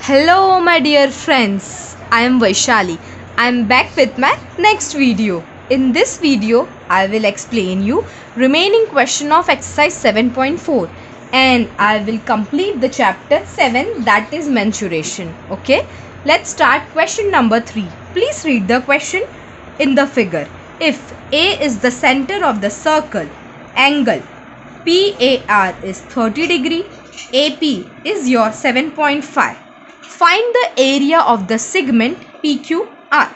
Hello my dear friends, I am Vaishali. I am back with my next video. In this video, I will explain you remaining question of exercise 7.4 and I will complete the chapter 7, that is mensuration. Okay, let's start question number 3. Please read the question in the figure. If A is the center of the circle, angle PAR is 30 degree, AP is your 7.5. Find the area of the segment PQR.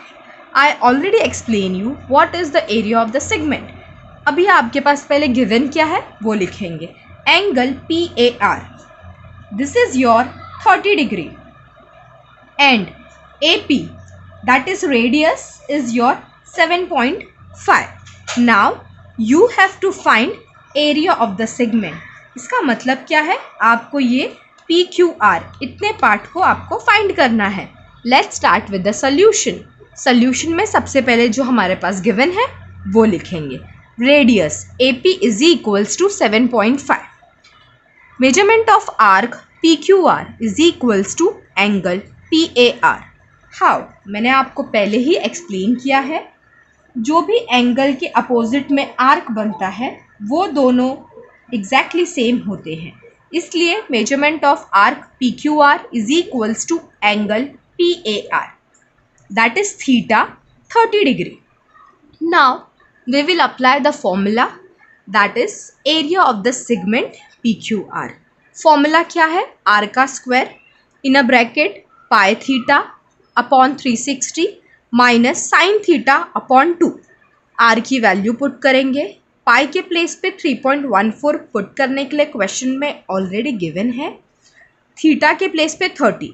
I already explain you what is the area of the segment. अभी आपके पास पहले given क्या है वो लिखेंगे. Angle PAR. This is your 30 degree. And AP, that is radius, is your 7.5. Now you have to find area of the segment. इसका मतलब क्या है, आपको ये PQR इतने पार्ट को आपको फाइंड करना है. Let's start with the solution. Solution में सबसे पहले जो हमारे पास गिवन है वो लिखेंगे. Radius AP is equals to 7.5. Measurement of arc PQR is equals to angle PAR. How, मैंने आपको पहले ही एक्सप्लेन किया है. जो भी एंगल के अपोजिट में आर्क बनता है वो दोनों एग्जैक्टली सेम होते हैं. इसलिए measurement of arc PQR is equals to angle PAR, that is theta 30 degree. Now we will apply the formula, that is area of the segment PQR. Formula क्या है, आर का square in a bracket pi theta upon 360 minus sine theta upon 2. R की value put करेंगे. Pi के place पे 3.14 put करने के लिए क्वेश्चन में ऑलरेडी गिवन है. थीटा के प्लेस पे 30,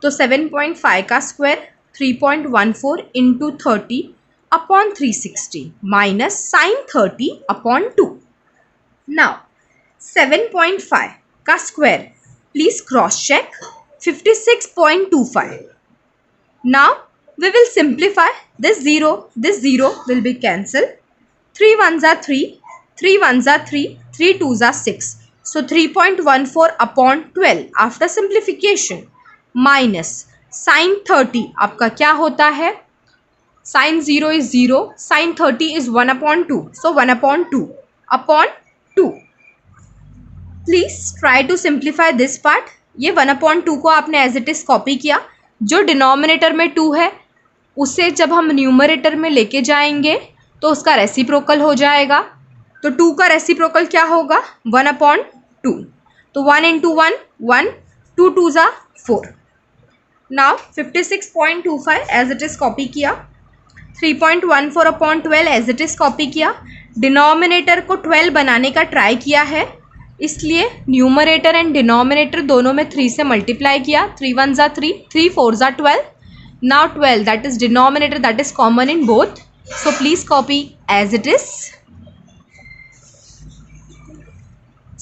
तो 7.5 का square 3.14 into 30 upon 360 minus sine 30 upon 2. Now 7.5 का square, please cross check, 56.25. Now we will simplify this 0 will be cancelled. 3 ones are 3, 3 ones are 3, 3 twos are 6. So 3.14 upon 12 after simplification minus sin 30 आपका क्या होता है, sin 0 is 0, sin 30 is 1 upon 2. So 1 upon 2 upon 2. Please try to simplify this part. ये 1 upon 2 को आपने as it is copy किया. जो denominator में 2 है उसे जब हम न्यूमरेटर में लेके जाएंगे तो उसका रेसिप्रोकल हो जाएगा. तो 2 का रेसिप्रोकल क्या होगा, 1 अपॉन 2. तो 1 इंटू 1 1, 2 2 ज़ा 4. Now 56.25 as it is copy किया. 3.14 upon 12 as it is copy किया. डिनोमिनेटर को 12 बनाने का ट्राई किया है, इसलिए न्यूमरेटर एंड डिनोमिनेटर दोनों में 3 से मल्टीप्लाई किया. 3 1 ज़ा 3, 3 4 ज़ा 12. Now 12, that is denominator, that is common in both. So please copy as it is.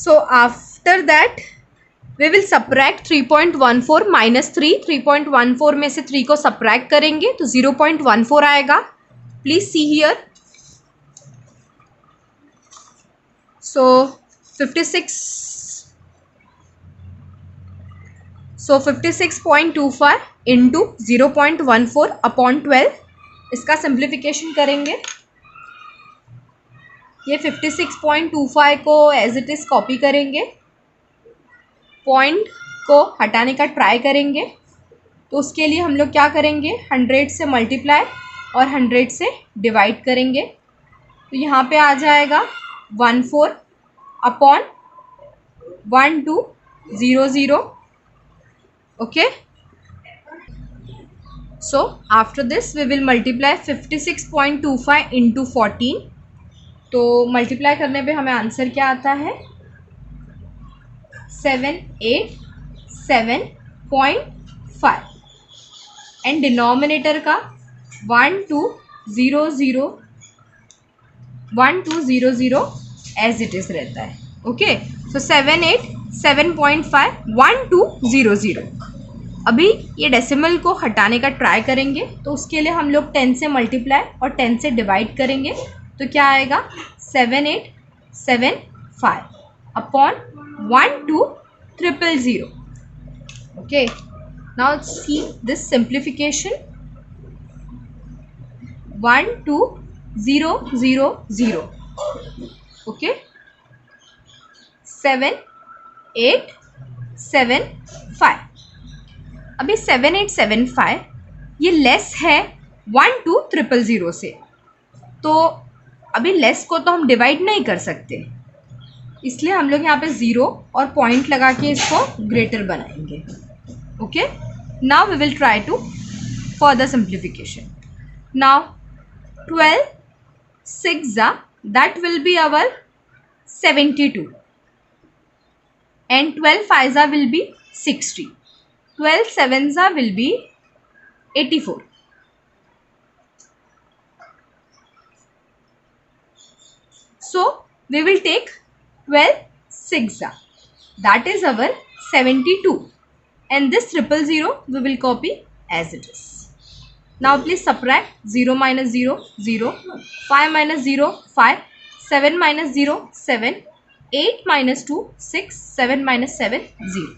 So after that we will subtract 3.14 minus 3. 3.14 में से 3 को subtract करेंगे तो 0.14 आएगा. Please see here. So 56.25 into 0.14 upon 12. इसका सिंप्लीफिकेशन करेंगे. ये 56.25 को एज इट इज़ कॉपी करेंगे, पॉइंट को हटाने का ट्राई करेंगे. तो उसके लिए हम लोग क्या करेंगे, 100 से मल्टीप्लाई और 100 से डिवाइड करेंगे. तो यहाँ पे आ जाएगा 14 upon 1200. Okay, so after this we will multiply 56.25 into 14. तो मल्टीप्लाई करने पे हमें आंसर क्या आता है, 787.5 एंड डिनोमिनेटर का 1200 एज इट इज़ रहता है. ओके, सो 787.5 1200. अभी ये डेसिमल को हटाने का ट्राई करेंगे, तो उसके लिए हम लोग 10 से मल्टीप्लाई और 10 से डिवाइड करेंगे. तो क्या आएगा, 7875 upon 12000. Okay, Now see this simplification. 1 2 0 0 0. Okay, 7 8 7 5. अभी 7 8 7 5 ये लेस है 1 2 0 0 से, तो अभी लेस को तो हम डिवाइड नहीं कर सकते, इसलिए हम लोग यहाँ पे 0 और पॉइंट लगा के इसको ग्रेटर बनाएंगे. Okay, now we will try to further simplification. Now 12 6 that will be our 72 and 12 5 will be 60. 12 7 will be 84. So we will take 12 6 that is our 72 and this 0 0 we will copy as it is. Now please subtract 0 minus 0 0, 5 minus 0 5, 7 minus 0 7, 8 minus 2 6, 7 minus 7 0.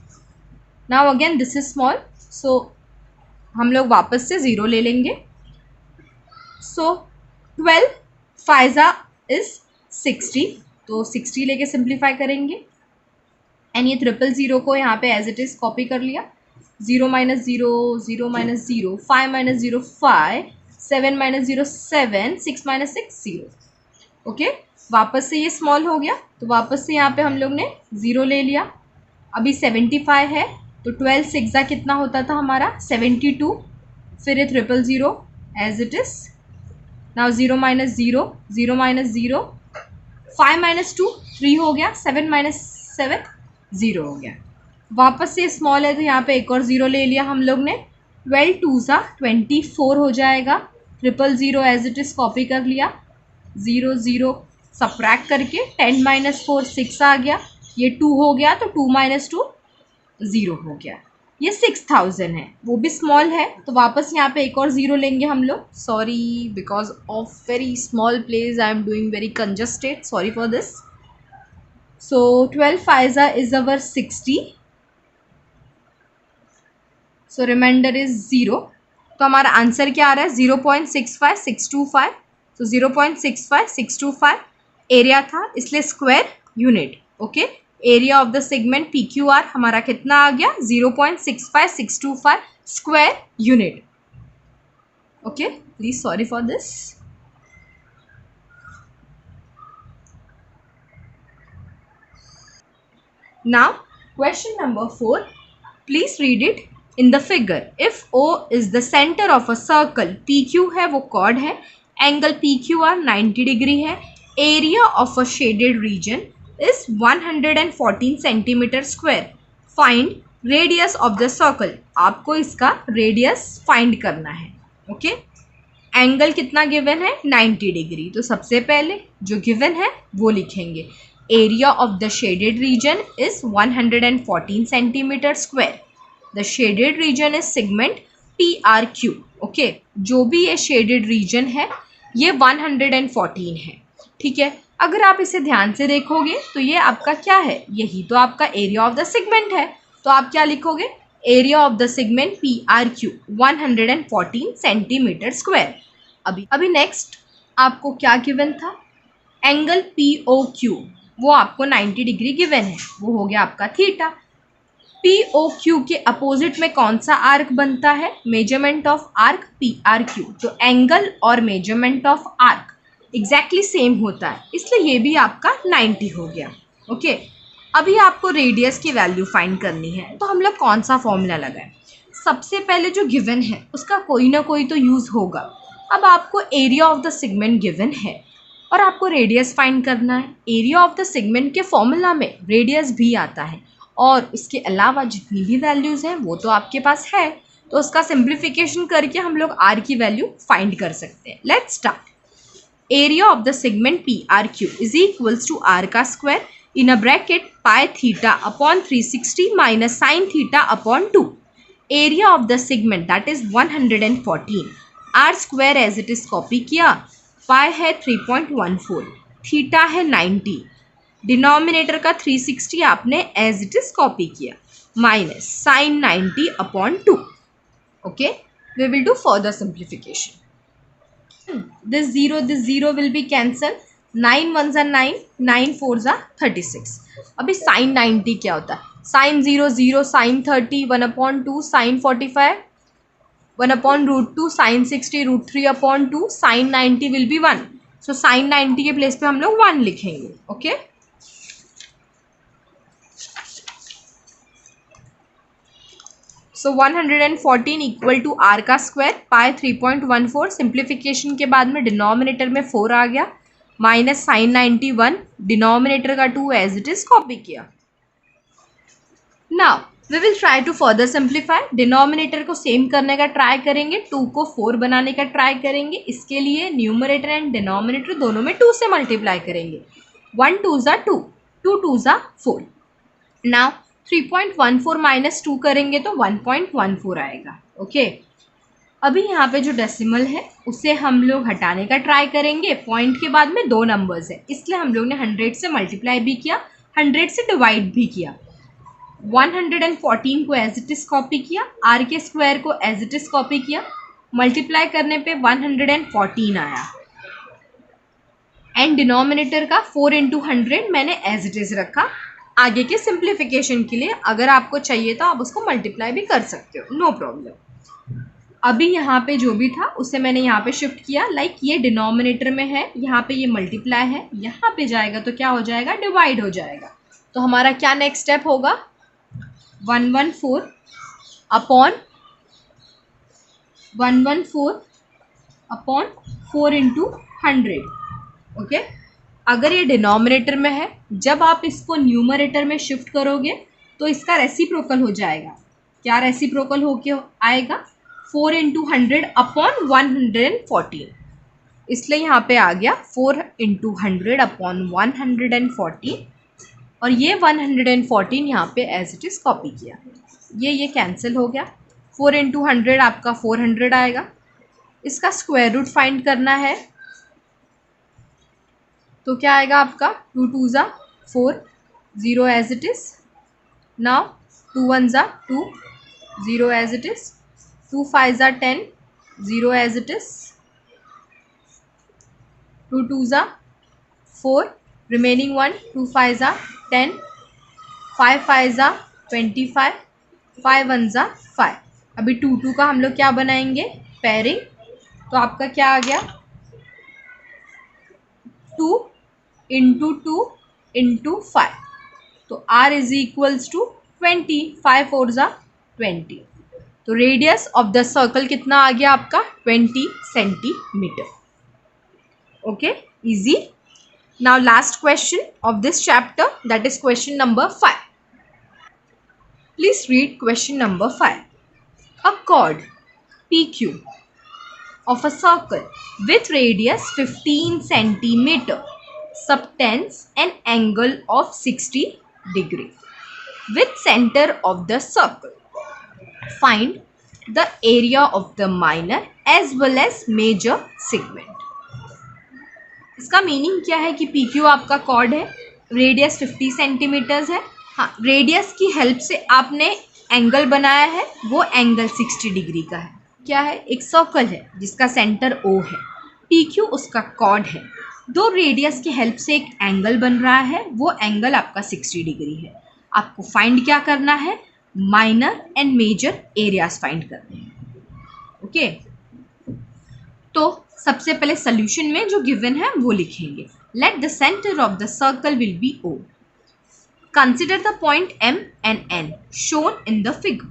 Now again this is small, so हम लोग वापस से 0 ले लेंगे. So 12 5 is 60, तो 60 लेके simplify करेंगे and ये 0 0 को यहाँ पे एज इट इज़ कॉपी कर लिया. 0 minus 0 0 minus 0, 5 minus 0 5, 7 minus 0 7, 6 minus 6 0. Okay, वापस से ये स्मॉल हो गया, तो वापस से यहाँ पे हम लोग ने 0 ले लिया. अभी 75 है, तो 12 6 कितना होता था हमारा 72, फिर ये 0 0 as it is. Now 0 minus 0 0 minus 0, 5 minus 2 3 हो गया, 7 minus 7 0 हो गया. वापस से स्मॉल है तो यहाँ पे एक और 0 ले लिया हम लोग ने. 12 2 24 हो जाएगा. 0 0 एज इट इज़ कॉपी कर लिया. 0 0 सब्ट्रैक्ट करके 10 minus 4 6 आ गया. ये 2 हो गया, तो 2 minus 2 0 हो गया. ये 6000 है, वो भी स्मॉल है, तो वापस यहाँ पे एक और 0 लेंगे हम लोग. Sorry, because of very small place I am doing very congested, sorry for this. So 12 5 is our 60. So reminder is 0. तो हमारा आंसर क्या आ रहा है 0.65625. तो 0.65625 एरिया था, इसलिए square unit. Okay, area of the segment P Q R हमारा कितना आ गया 0.65625 square unit. Okay, please sorry for this. Now question number 4, please read it. In the figure, if O is the center of a circle, PQ है वो chord है, angle PQR 90 degree है, area of a shaded region is 114 centimeter square. Find radius of the circle. आपको इसका radius find करना है. Okay, angle कितना given है 90 डिग्री, तो सबसे पहले जो गिवन है वो लिखेंगे. Area of the shaded region is 114 centimetre square. The shaded region is segment PRQ. Okay, जो भी ये शेडेड रीजन है ये 114 है. ठीक है, अगर आप इसे ध्यान से देखोगे तो ये आपका क्या है, यही तो आपका एरिया ऑफ द सेगमेंट है. तो आप क्या लिखोगे, area of the segment PRQ 114 centimetre square. अभी नेक्स्ट आपको क्या गिवन था, एंगल POQ, वो आपको 90 डिग्री गिवन है, वो हो गया आपका थीटा. POQ के अपोजिट में कौन सा आर्क बनता है, मेजरमेंट ऑफ आर्क PRQ. तो एंगल और measurement of arc exactly same होता है, इसलिए ये भी आपका 90 हो गया. ओके, अभी आपको रेडियस की वैल्यू फाइंड करनी है, तो हम लोग कौन सा फॉर्मूला लगाएं. सबसे पहले जो गिवन है उसका कोई ना कोई तो यूज़ होगा. अब आपको area of the segment given है और आपको रेडियस फाइंड करना है. एरिया ऑफ द सेगमेंट के फॉर्मूला में रेडियस भी आता है, और इसके अलावा जितनी भी वैल्यूज़ हैं वो तो आपके पास है, तो उसका सिंप्लीफिकेशन करके हम लोग आर की वैल्यू फाइंड कर सकते हैं. Let's start. Area of the segment PRQ is equals to are का square in a bracket pi theta upon 360 minus sine theta upon 2. Area of the segment that is 114. R square as it is copy किया, pi है 3.14, theta है 90, denominator का 360 आपने as it is copy किया, minus sine 90 upon 2. Okay, we will do further simplification. This 0 will be cancelled. 9 ones are 9, 9 fours are 36. अभी sin 90 क्या होता है? Sin 0 0, sin 30 1/2, sin 45 1/√2, sin 60 √3/2, sin 90 will be 1. So sin 90 के place पे हम लोग 1 लिखेंगे. Okay, so 114 equal to are का स्क्वायर पाई 3.14. सिंप्लीफिकेशन के बाद में डिनोमिनेटर में 4 आ गया, माइनस साइन 91, डिनोमिनेटर का 2 एज इट इज कॉपी किया. Now we will try to further simplify. Denominator को सेम करने का ट्राई करेंगे, 2 को 4 बनाने का ट्राई करेंगे. इसके लिए न्यूमरेटर एंड डिनोमिनेटर दोनों में 2 से मल्टीप्लाई करेंगे. 1 2 ज़ा 2, 2 2 ज़ा 4. नाउ 3.14 माइनस 2 करेंगे तो 1.14 आएगा. ओके, अभी यहाँ पे जो डेसिमल है उसे हम लोग हटाने का ट्राई करेंगे. पॉइंट के बाद में 2 नंबर्स है, इसलिए हम लोग ने 100 से मल्टीप्लाई भी किया, 100 से डिवाइड भी किया. 114 को एज इट इज कॉपी किया, आर के स्क्वायर को एज इट इज कॉपी किया. मल्टीप्लाई करने पे 114 आया एंड डिनोमिनेटर का 4 इंटू 100 मैंने एज इट इज रखा. आगे के सिंप्लीफिकेशन के लिए अगर आपको चाहिए तो आप उसको मल्टीप्लाई भी कर सकते हो, नो प्रॉब्लम. अभी यहाँ पे जो भी था उसे मैंने यहाँ पे शिफ्ट किया. लाइक ये डिनोमिनेटर में है, यहाँ पे ये मल्टीप्लाई है, यहाँ पे जाएगा तो क्या हो जाएगा, डिवाइड हो जाएगा. तो हमारा क्या नेक्स्ट स्टेप होगा, 114 अपॉन 4 इंटू 100. ओके, अगर ये डिनोमिनेटर में है, जब आप इसको न्यूमरेटर में शिफ्ट करोगे तो इसका रेसिप्रोकल हो जाएगा. क्या रेसिप्रोकल होके आएगा, 4 इंटू 100 अपॉन 114. इसलिए यहाँ पे आ गया 4 इंटू 100 अपॉन 114 और ये 114 यहाँ पे एज इट इज़ कॉपी किया. ये कैंसिल हो गया. 4 इंटू 100 आपका 400 आएगा. इसका स्क्वायर रूट फाइंड करना है तो क्या आएगा आपका, 2 2 ज़ा 4, 0 एज इट इज़. नाउ 2 1 ज़ा 2, 0 एज इट इज़. 2 5 ज़ा 10, 0 एज इट इज़. 2 2 ज़ा 4, रिमेनिंग 1, 2 5 ज़ा 10, 5 5 ज़ा 25, 5 1 ज़ा 5. अभी 2 2 का हम लोग क्या बनाएंगे, पेयरिंग. तो आपका क्या आ गया, 2 इंटू 2 इंटू 5. तो r इज इक्वल्स टू 20, 5 4 ज़ा 20. तो रेडियस ऑफ द सर्कल कितना आ गया आपका, 20 centimetre. Okay, easy. Now last question of this chapter, that is question number 5. Please read question number 5. A chord PQ of a circle with radius 15 centimeter subtends an angle of 60 degree with center of the circle. Find the area of the minor as well as major segment. इसका meaning क्या है कि PQ आपका cord है, radius 50 centimetres है. हाँ, radius की help से आपने एंगल बनाया है, वो एंगल 60 डिग्री का है. क्या है, एक सर्कल है जिसका सेंटर O है, PQ उसका कॉर्ड है. दो रेडियस की हेल्प से एक एंगल बन रहा है, वो एंगल आपका 60 डिग्री है. आपको फाइंड क्या करना है, minor and major areas find करने हैं. ओके, तो सबसे पहले सोल्यूशन में जो गिवन है वो लिखेंगे. Let the centre of the circle will be O. Consider the point M and N shown in the figure.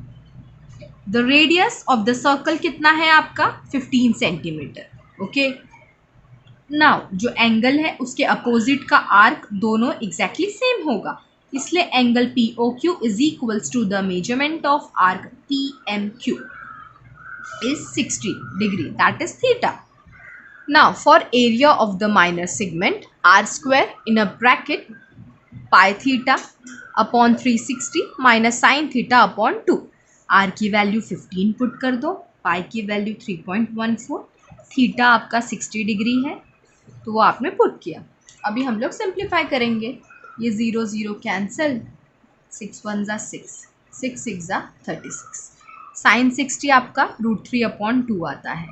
The radius of the circle कितना है आपका, 15 सेंटीमीटर. ओके, नाउ जो एंगल है उसके अपोजिट का आर्क दोनों एग्जैक्टली सेम होगा, इसलिए angle POQ is equals to the measurement of arc PMQ is 60 degree, that is theta. Now for area of the minor segment, r square in a bracket pi theta upon 360 minus sin theta upon 2. r की value 15 put कर दो, पाई की value 3.14, theta आपका 60 degree है तो वो आपने put किया. अभी हम लोग सिंप्लीफाई करेंगे. ये 0 0 कैंसिल, 6 1 ज़ा 6, 6 6 ज़ा 36. साइन 60 आपका √3/2 आता है।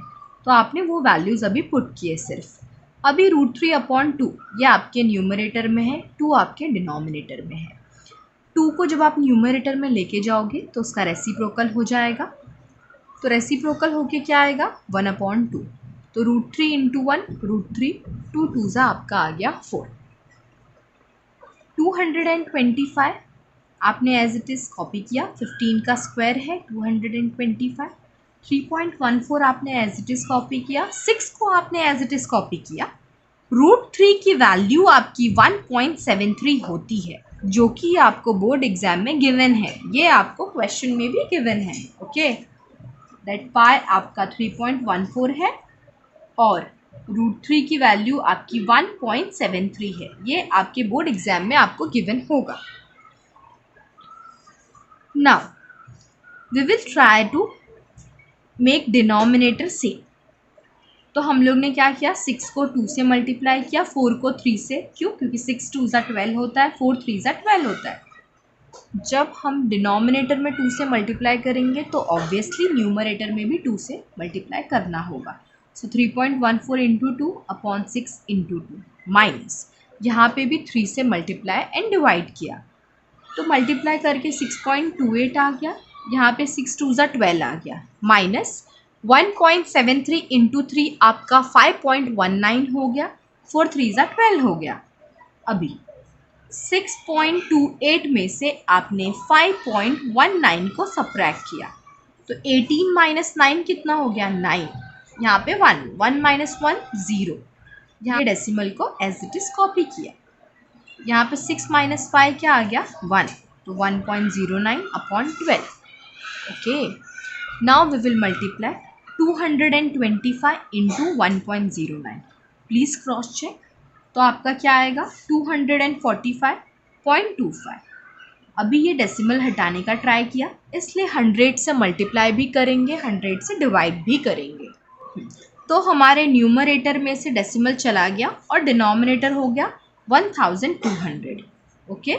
तो आपने वो वैल्यूज़ अभी पुट किए सिर्फ। अभी √3/2 ये आपके न्यूमरेटर में है, 2 आपके डिनोमिनेटर में है। 2 को जब आप न्यूमरेटर में लेके जाओगे तो उसका रेसिप्रोकल हो जाएगा। तो रेसिप्रोकल होके क्या आएगा 1/2। तो √3 × 1 √3, 2 2 आपका आ गया 4। 225 आपने एज इट इज़ कॉपी किया, 15 का स्क्वायर है 225। 3.14 आपने एज इट इज़ कॉपी किया, 6 को आपने एज इट इज़ कॉपी किया। √3 की वैल्यू आपकी 1.73 होती है, जो कि आपको बोर्ड एग्जाम में गिवन है, ये आपको क्वेश्चन में भी गिवन है। ओके, दैट पाई आपका 3.14 है और √3 की वैल्यू आपकी 1.73 है, ये आपके बोर्ड एग्जाम में आपको गिवन होगा। Now we will try to make denominator same. तो हम लोग ने क्या किया, 6 को 2 से मल्टीप्लाई किया, 4 को 3 से। क्यों? क्योंकि 6 2 12 होता है, 4 3 12 होता है। जब हम डिनोमिनेटर में 2 से मल्टीप्लाई करेंगे तो ऑब्वियसली न्यूमरेटर में भी 2 से मल्टीप्लाई करना होगा। सो 3.14 × 2 अपॉन 6 × 2 माइनस यहाँ पे भी 3 से मल्टीप्लाई एंड डिवाइड किया, तो मल्टीप्लाई करके 6.28 आ गया, यहाँ पे 6 2 12 आ गया, माइनस 1.73 × 3 आपका 5.19 हो गया, 4 3 12 हो गया। अभी 6.28 में से आपने 5.19 को सब्ट्रैक्ट किया, तो 18 माइनस 9 कितना हो गया 9, यहाँ पे 1 1 माइनस 1 0, यहाँ डेसिमल को एज इट इज कॉपी किया। यहाँ पे 6 माइनस 5 क्या आ गया 1, तो 1.09 upon 12। Okay, now we will multiply 225 into 1.09। Please cross check. तो आपका क्या आएगा 245.25। अभी ये डेसिमल हटाने का ट्राई किया, इसलिए 100 से मल्टीप्लाई भी करेंगे, 100 से डिवाइड भी करेंगे। तो हमारे न्यूमरेटर में से डेसिमल चला गया और डिनोमिनेटर हो गया 1200। ओके,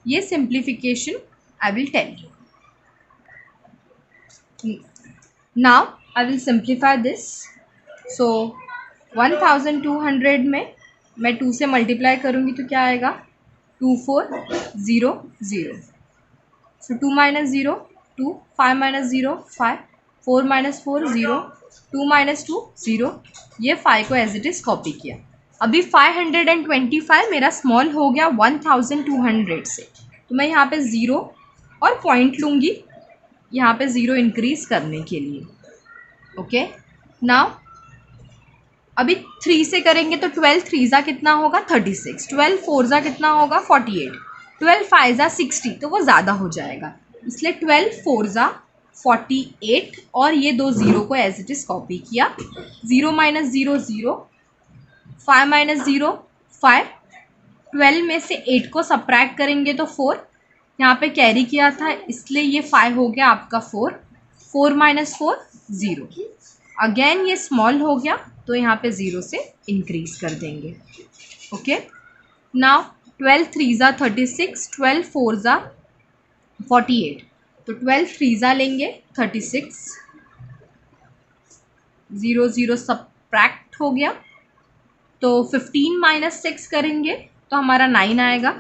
ये simplification I will tell you. Now I will simplify this. So 1200 में मैं 2 से मल्टीप्लाई करूँगी तो क्या आएगा 2400। सो 2 माइनस 0 2, 5 माइनस 0 5, 4 माइनस 4 0, 2 माइनस 2 0। ये 5 को एज इट इज़ कॉपी किया। अभी 525 मेरा स्मॉल हो गया 1200 से, तो मैं यहाँ पे 0 और पॉइंट लूँगी, यहाँ पे 0 इंक्रीज करने के लिए। ओके, नाउ अभी 3 से करेंगे तो 12 3 कितना होगा 36, 12 4 कितना होगा 48, 12 5 60, तो वो ज़्यादा हो जाएगा, इसलिए 12 4 48 और ये 2 0 को एज इट इज़ कॉपी किया। 0 माइनस 0 0, 5 माइनस 0 5, 12 में से 8 को सब्ट्रैक्ट करेंगे तो 4, यहाँ पे कैरी किया था इसलिए ये 5 हो गया आपका 4, 4 माइनस 4 0। अगेन ये स्मॉल हो गया तो यहाँ पे 0 से इंक्रीज कर देंगे। ओके, नाउ 12 3 36, 12 4 48, तो 12 3 लेंगे 36, 0 0 सब्ट्रैक्ट हो गया, तो 15 माइनस 6 करेंगे तो हमारा 9 आएगा,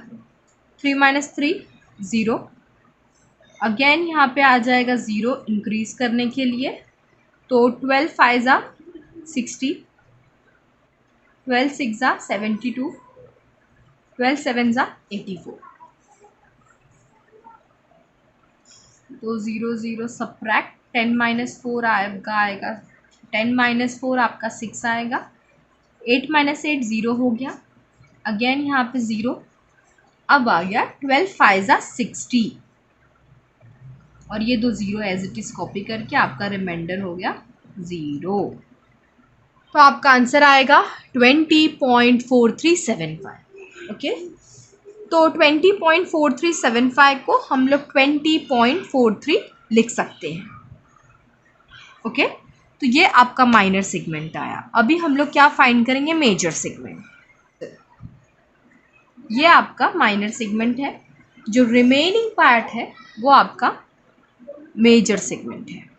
3 माइनस 3 0। अगेन यहाँ पे आ जाएगा 0 इंक्रीज करने के लिए, तो 12 5 60, 12 6 72, 12 7 84, तो 0 0 सब्ट्रैक्ट 10 माइनस 4 आएगा 10 माइनस 4 आपका 6 आएगा, 8 माइनस 8 0 हो गया, अगेन यहाँ पे 0। अब आ गया 12 5 60 और ये 2 0 एज इट इज़ कॉपी करके आपका रिमाइंडर हो गया 0। तो आपका आंसर आएगा 20.4375। ओके, तो 20.4375 को हम लोग 20.43 लिख सकते हैं। ओके, तो ये आपका माइनर सेगमेंट आया। अभी हम लोग क्या फाइंड करेंगे, मेजर सेगमेंट। ये आपका माइनर सेगमेंट है, जो रिमेनिंग पार्ट है वो आपका मेजर सेगमेंट है।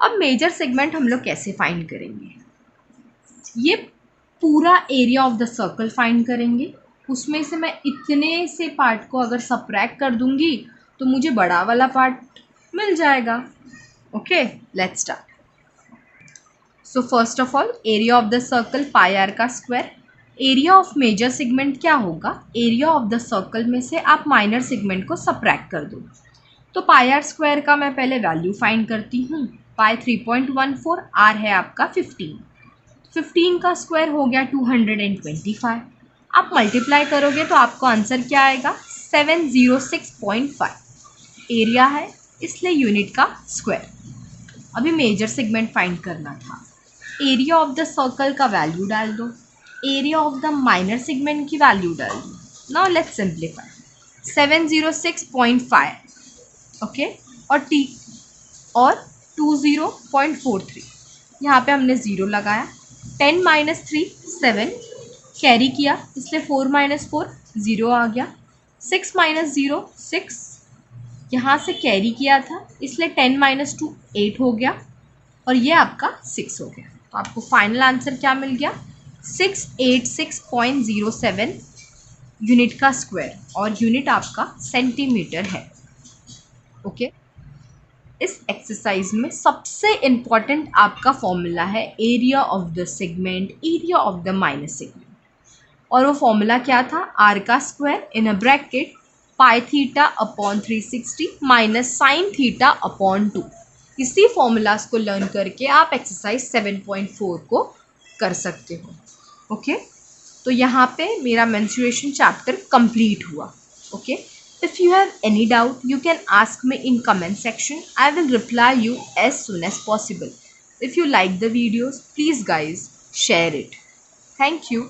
अब मेजर सेगमेंट हम लोग कैसे फाइंड करेंगे? ये पूरा area of the circle find करेंगे। उसमें से मैं इतने से पार्ट को अगर सब्ट्रैक्ट कर दूंगी तो मुझे बड़ा वाला पार्ट मिल जाएगा। Okay, let's start. So first of all, area of the circle pi r का square. Area of major segment क्या होगा? एरिया ऑफ द सर्कल में से आप माइनर सेगमेंट को सब्ट्रैक्ट कर दो। तो पाई आर स्क्वायर का मैं पहले वैल्यू फाइंड करती हूँ। पाई 3.14, आर है आपका 15। 15 का स्क्वायर हो गया 225। आप मल्टीप्लाई करोगे तो आपको आंसर क्या आएगा? 706.5। एरिया है इसलिए यूनिट का स्क्वायर। अभी मेजर सेगमेंट फाइंड करना था। एरिया ऑफ द सर्कल का वैल्यू डाल दो, area of the minor segment की वैल्यू डाल दो। Now let's simplify. 706.5 ओके, और टी और 20.43, यहाँ पे हमने ज़ीरो लगाया। 10 माइनस 3 7, कैरी किया इसलिए 4 माइनस 4 ज़ीरो आ गया। 6 माइनस 0 6, यहाँ से कैरी किया था इसलिए 10 माइनस 2 8 हो गया, और ये आपका 6 हो गया। तो आपको फाइनल आंसर क्या मिल गया? 686.07 यूनिट का स्क्वायर, और यूनिट आपका सेंटीमीटर है। ओके, इस एक्सरसाइज में सबसे इम्पॉर्टेंट आपका फॉर्मूला है area of the segment, area of the minor segment. और वो फॉर्मूला क्या था? आर का square in a bracket pi theta upon 360 minus sine theta upon 2। इसी फॉर्मूलाज को लर्न करके आप एक्सरसाइज 7.4 को कर सकते हो। ओके, तो यहाँ पे मेरा मेंस्ट्रुएशन चैप्टर कंप्लीट हुआ। Okay, if you have any doubt you can ask me in comment section. I will reply you as soon as possible. If you like the videos, please guys share it. Thank you.